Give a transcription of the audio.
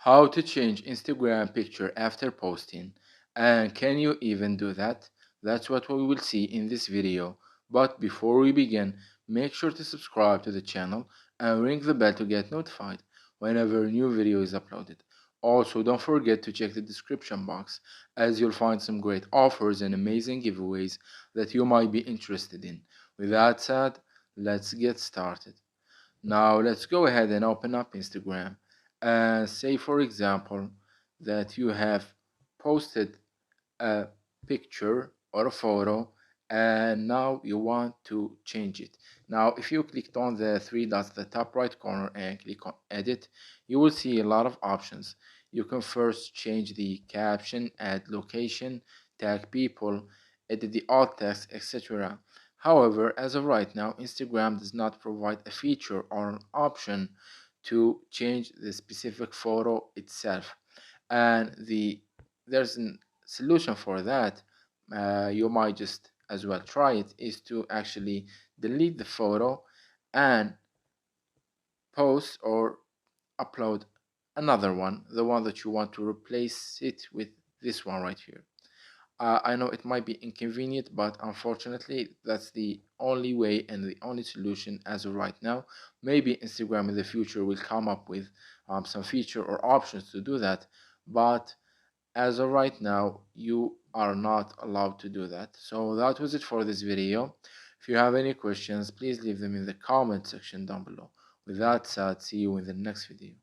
How to change Instagram picture after posting, and can you even do that? That's what we will see in this video. But before we begin, make sure to subscribe to the channel and ring the bell to get notified whenever a new video is uploaded. Also, don't forget to check the description box as you'll find some great offers and amazing giveaways that you might be interested in. With that said, let's get started. Now let's go ahead and open up Instagram and say, for example, that you have posted a picture or a photo and now you want to change it. Now if you clicked on the three dots at the top right corner and click on edit, you will see a lot of options. You can first change the caption, add location, tag people, edit the alt text, etc. However, as of right now, Instagram does not provide a feature or an option to change the specific photo itself, and there's a solution for that. You might just as well try it, is to actually delete the photo and post or upload another one, the one that you want to replace it with, this one right here. I know it might be inconvenient, but unfortunately, that's the only way and the only solution as of right now. Maybe Instagram in the future will come up with some feature or options to do that, but as of right now, you are not allowed to do that. So that was it for this video. If you have any questions, please leave them in the comment section down below. With that said, see you in the next video.